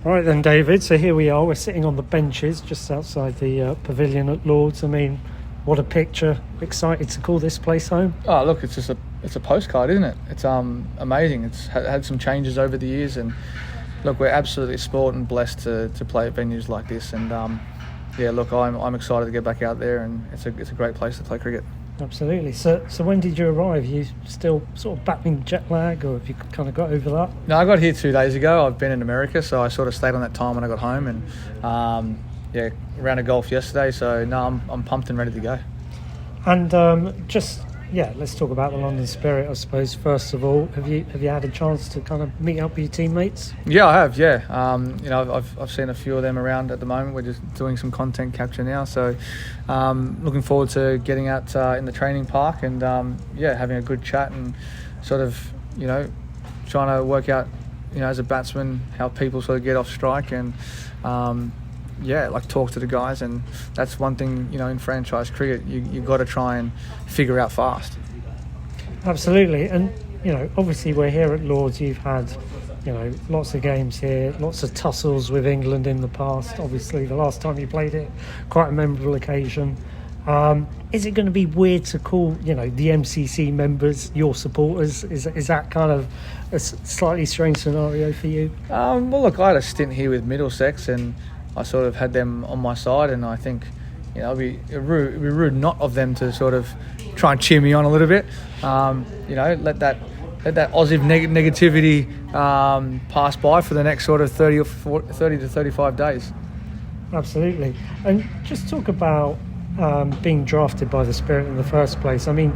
Right then, David, so here we are, we're sitting on the benches just outside the pavilion at Lord's. I mean, what a picture. Excited to call this place home? Oh, look, it's a postcard, isn't it? It's amazing. It's had some changes over the years, and look, we're absolutely spoiled and blessed to play at venues like this. And yeah, look, I'm excited to get back out there, and it's a great place to play cricket. Absolutely. So when did you arrive? Are you still sort of battling jet lag, or have you kind of got over that? No, I got here 2 days ago. I've been in America, so I sort of stayed on that time when I got home, and yeah, round of golf yesterday. So no, I'm pumped and ready to go. And let's talk about the London Spirit, I suppose. First of all, have you had a chance to kind of meet up with your teammates? Yeah, I have. Yeah, I've seen a few of them around at the moment. We're just doing some content capture now, so looking forward to getting out in the training park and having a good chat and sort of trying to work out as a batsman how people sort of get off strike and talk to the guys. And that's one thing in franchise cricket you got to try and figure out fast. Absolutely. And obviously we're here at Lord's. You've had lots of games here, lots of tussles with England in the past. Obviously the last time you played it, quite a memorable occasion. Is it going to be weird to call the MCC members your supporters? Is that kind of a slightly strange scenario for you? Well, look, I had a stint here with Middlesex, and I sort of had them on my side, and I think it'd be rude not of them to sort of try and cheer me on a little bit. Let that Aussie negativity pass by for the next sort of 30 to 35 days. Absolutely. And just talk about being drafted by the Spirit in the first place. I mean,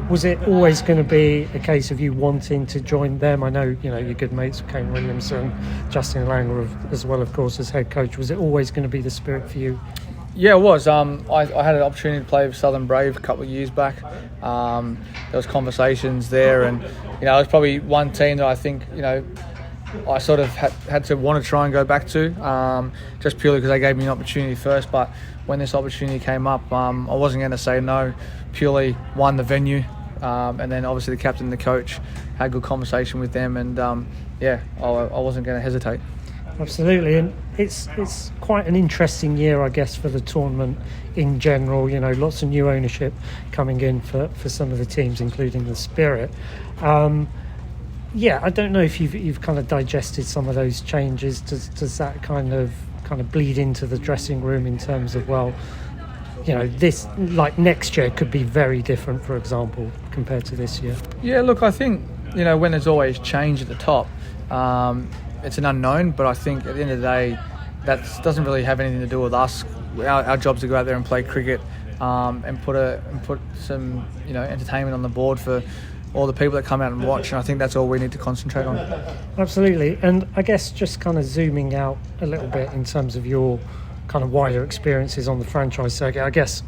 was it always going to be a case of you wanting to join them? I know your good mates Kane Williamson, Justin Langer as well, of course, as head coach. Was it always going to be the Spirit for you? Yeah, it was. I had an opportunity to play with Southern Brave a couple of years back. There was conversations there, and it was probably one team that I think I sort of had to want to try and go back to, just purely because they gave me an opportunity first. But when this opportunity came up, I wasn't going to say no. Purely won the venue, and then obviously the captain and the coach had a good conversation with them, and I wasn't going to hesitate. Absolutely. And it's quite an interesting year, I guess, for the tournament in general. Lots of new ownership coming in for some of the teams, including the Spirit. I don't know if you've kind of digested some of those changes. Does that kind of bleed into the dressing room in terms of, this, like next year could be very different, for example, compared to this year? Yeah, look, I think, when there's always change at the top, it's an unknown, but I think at the end of the day, that doesn't really have anything to do with us. Our job's to go out there and play cricket, and put some, entertainment on the board for all the people that come out and watch, and I think that's all we need to concentrate on. Absolutely. And I guess just kind of zooming out a little bit in terms of your kind of wider experiences on the franchise circuit, I guess,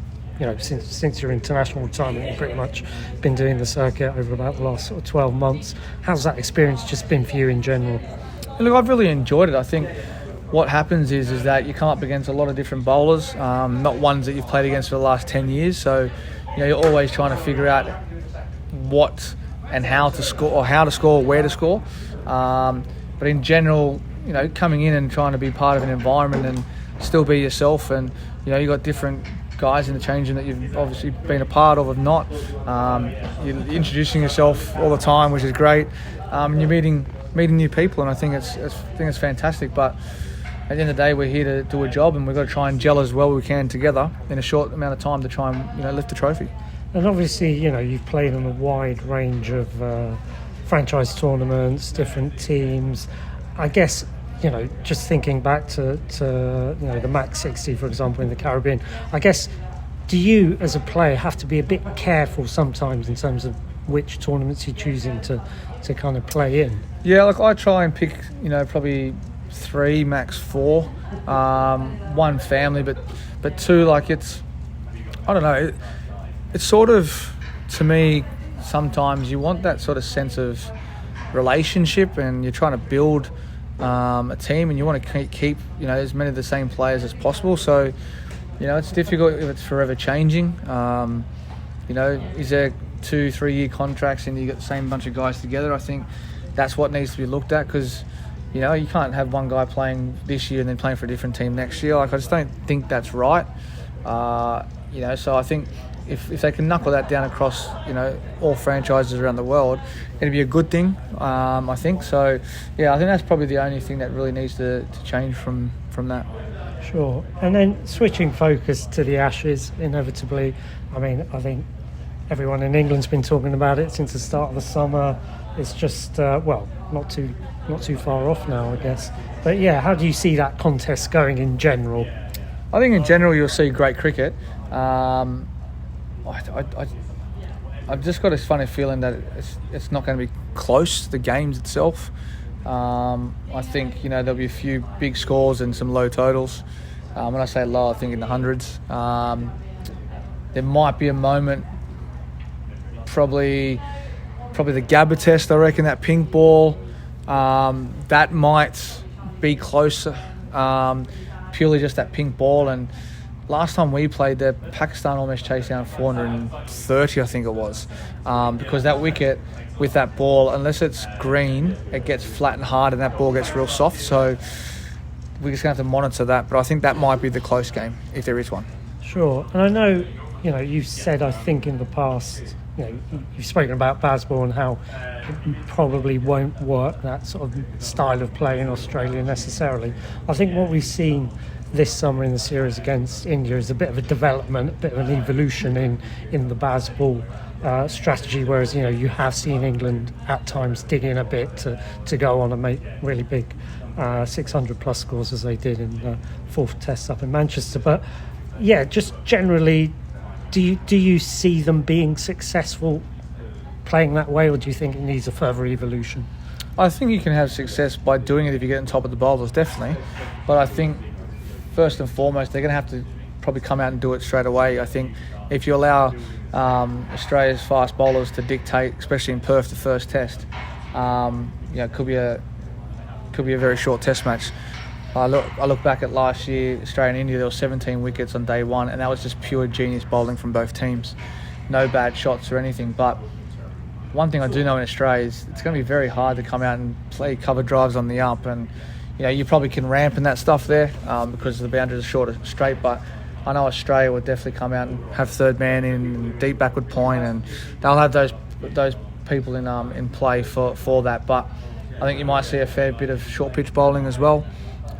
since your international retirement, you've pretty much been doing the circuit over about the last sort of 12 months. How's that experience just been for you in general? Look, I've really enjoyed it. I think what happens is that you come up against a lot of different bowlers, not ones that you've played against for the last 10 years. So, you're always trying to figure out what and how to score, where to score. But in general, coming in and trying to be part of an environment and still be yourself, and you've got different guys in the changing that you've obviously been a part of not. You're introducing yourself all the time, which is great. And you're meeting new people, and I think it's fantastic. But at the end of the day, we're here to do a job, and we've got to try and gel as well as we can together in a short amount of time to try and lift the trophy. And obviously, you've played on a wide range of franchise tournaments, different teams. I guess, just thinking back to the Max 60, for example, in the Caribbean, I guess, do you as a player have to be a bit careful sometimes in terms of which tournaments you're choosing to kind of play in? Yeah, look, I try and pick, probably 3, max 4. 1 family, but 2, it's, I don't know, it's sort of, to me, sometimes you want that sort of sense of relationship, and you're trying to build a team, and you want to keep as many of the same players as possible. So it's difficult if it's forever changing. Is there 2-3 year contracts and you get the same bunch of guys together? I think that's what needs to be looked at, because You know, you can't have one guy playing this year and then playing for a different team next year. Like, I just don't think that's right. You know, so I think if they can knuckle that down across, you know, all franchises around the world, it'd be a good thing, I think. So, yeah, I think that's probably the only thing that really needs to change from that. Sure. And then switching focus to the Ashes, inevitably. I mean, I think everyone in England's been talking about it since the start of the summer. It's just, not too far off now, I guess. But yeah, how do you see that contest going in general? I think in general you'll see great cricket. I've just got this funny feeling that it's not going to be close, the games itself. I think, you know, there'll be a few big scores and some low totals. When I say low, I think in the hundreds. There might be a moment, probably the Gabba test, I reckon, that pink ball. That might be closer, purely just that pink ball. And last time we played there, Pakistan almost chased down 430, I think it was, because that wicket with that ball, unless it's green, it gets flat and hard and that ball gets real soft. So we're just going to have to monitor that. But I think that might be the close game, if there is one. Sure. And I know, you know, you've said, I think in the past, you know, you've spoken about Bazball and how it probably won't work, that sort of style of play in Australia necessarily. I think what we've seen this summer in the series against India is a bit of a development, a bit of an evolution in the Bazball strategy, whereas, you know, you have seen England at times dig in a bit to go on and make really big 600 plus scores as they did in the fourth test up in Manchester. But yeah, just generally, do you see them being successful playing that way, or do you think it needs a further evolution? I think you can have success by doing it if you get on top of the bowlers, definitely. But I think first and foremost, they're going to have to probably come out and do it straight away. I think if you allow Australia's fast bowlers to dictate, especially in Perth, the first test, it could be a very short test match. I look back at last year, Australia and India, there were 17 wickets on day one, and that was just pure genius bowling from both teams. No bad shots or anything. But one thing I do know in Australia is it's going to be very hard to come out and play cover drives on the up, and you know, you probably can ramp and that stuff there because the boundaries are short and straight. But I know Australia would definitely come out and have third man in, deep backward point, and they'll have those people in play for that. But I think you might see a fair bit of short pitch bowling as well.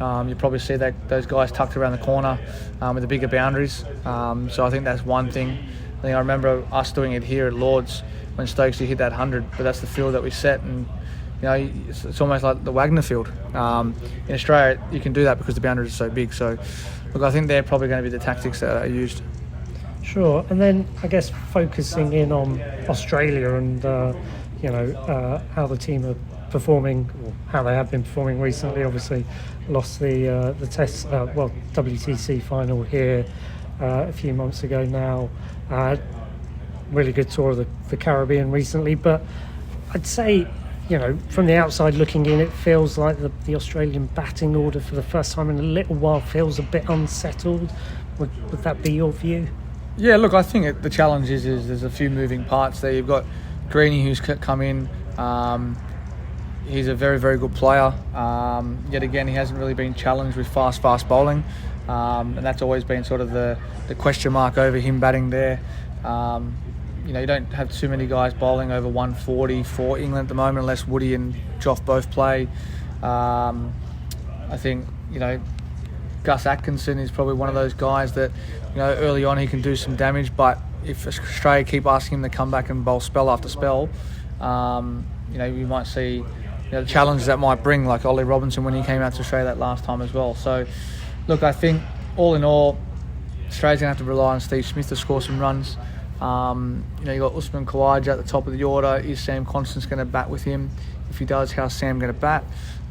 You probably see those guys tucked around the corner with the bigger boundaries. So I think that's one thing. I think I remember us doing it here at Lords when Stokesy hit that 100, but that's the field that we set, and you know, it's almost like the Wagner field. In Australia, you can do that because the boundaries are so big. So, look, I think they're probably going to be the tactics that are used. Sure. And then I guess focusing in on Australia and how the team are performing, or how they have been performing recently. Obviously, lost the WTC final here a few months ago now. Really good tour of the Caribbean recently, but I'd say, you know, from the outside looking in, it feels like the Australian batting order for the first time in a little while feels a bit unsettled. Would that be your view? Yeah, look, I think the challenge is there's a few moving parts there. You've got Greeny, who's come in. He's a very, very good player. Yet again, he hasn't really been challenged with fast bowling. And that's always been sort of the question mark over him batting there. You know, you don't have too many guys bowling over 140 for England at the moment, unless Woody and Joff both play. I think, you know, Gus Atkinson is probably one of those guys that, you know, early on he can do some damage, but if Australia keep asking him to come back and bowl spell after spell, you know, you might see, you know, the challenges that might bring, like Ollie Robinson when he came out to Australia that last time as well. So, look, I think all in all, Australia's going to have to rely on Steve Smith to score some runs. You know, you got Usman Khawaja at the top of the order. Is Sam Constance going to bat with him? If he does, how's Sam going to bat?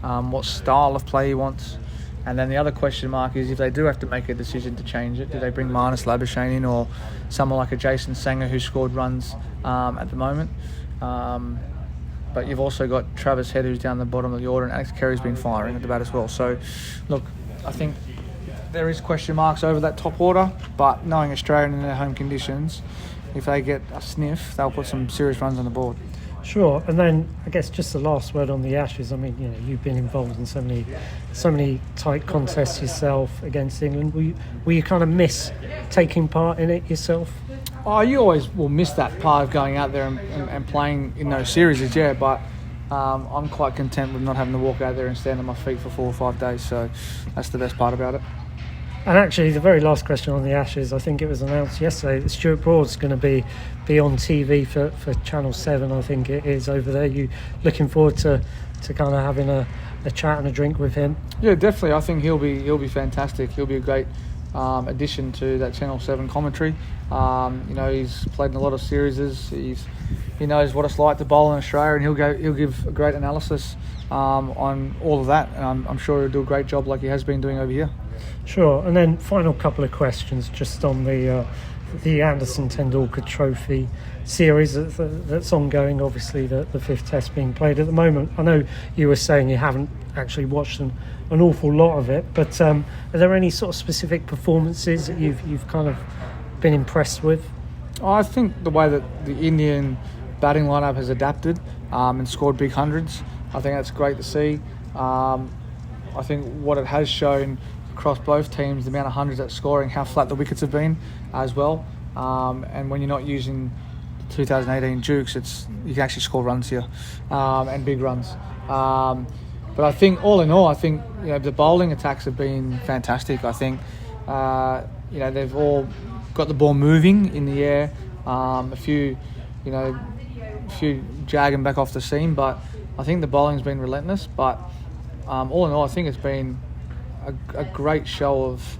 What style of play he wants? And then the other question mark is, if they do have to make a decision to change it, do they bring Marnus Labuschagne in, or someone like a Jason Sanger who scored runs at the moment? But you've also got Travis Head, who's down the bottom of the order, and Alex Carey's been firing at the bat as well. So, look, I think there is question marks over that top order, but knowing Australia in their home conditions, if they get a sniff, they'll put some serious runs on the board. Sure, and then I guess just the last word on the Ashes. I mean, you've been involved in so many tight contests yourself against England. Will you kind of miss taking part in it yourself? Oh, you always will miss that part of going out there and playing in those series, yeah. But I'm quite content with not having to walk out there and stand on my feet for 4 or 5 days. So that's the best part about it. And actually, the very last question on the Ashes, I think it was announced yesterday that Stuart Broad's going to be on TV for Channel 7, I think it is, over there. You looking forward to kind of having a chat and a drink with him? Yeah, definitely. I think he'll be fantastic. He'll be a great addition to that Channel 7 commentary. He's played in a lot of series. He knows what it's like to bowl in Australia, and he'll give a great analysis on all of that. And I'm sure he'll do a great job like he has been doing over here. Sure, and then final couple of questions just on the Anderson Tendulkar Trophy series that's ongoing. Obviously, the fifth test being played at the moment. I know you were saying you haven't actually watched an awful lot of it, but are there any sort of specific performances that you've kind of been impressed with? I think the way that the Indian batting lineup has adapted and scored big hundreds, I think that's great to see. I think what it has shown across both teams, the amount of hundreds that's scoring, how flat the wickets have been as well. And when you're not using 2018 Dukes, you can actually score runs here and big runs. But I think all in all, the bowling attacks have been fantastic. I think they've all got the ball moving in the air. A few jagging back off the seam, but I think the bowling's been relentless. But all in all, I think it's been a great show of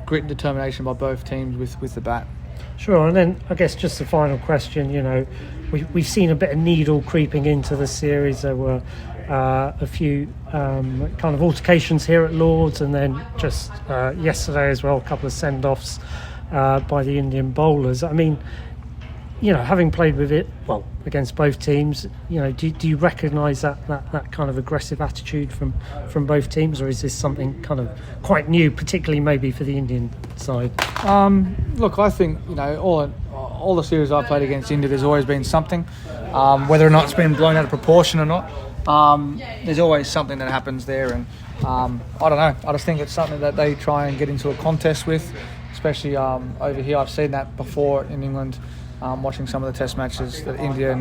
grit and determination by both teams with the bat. Sure, and then I guess just the final question, we've seen a bit of needle creeping into the series. There were a few kind of altercations here at Lord's, and then just yesterday as well, a couple of send-offs by the Indian bowlers. I mean, having played with it, against both teams, do you recognise that kind of aggressive attitude from both teams, or is this something kind of quite new, particularly maybe for the Indian side? Look, I think all the series I've played against India, there's always been something, whether or not it's been blown out of proportion or not. There's always something that happens there, and I don't know. I just think it's something that they try and get into a contest with, especially over here. I've seen that before in England. Watching some of the test matches that India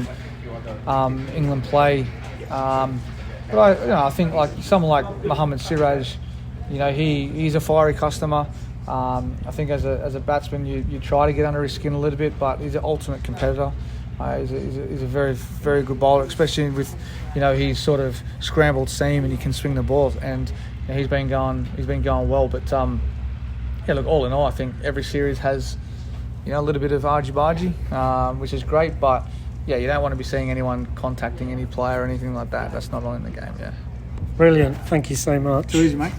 and England play. But I think like someone like Mohammad Siraj, he's a fiery customer. I think as a batsman you try to get under his skin a little bit, but he's an ultimate competitor. He's a very, very good bowler, especially with his sort of scrambled seam, and he can swing the ball, and he's been going well. But look, all in all, I think every series has a little bit of argy-bargy, which is great, but you don't want to be seeing anyone contacting any player or anything like that. That's not on in the game. Brilliant, thank you so much. Too easy, mate.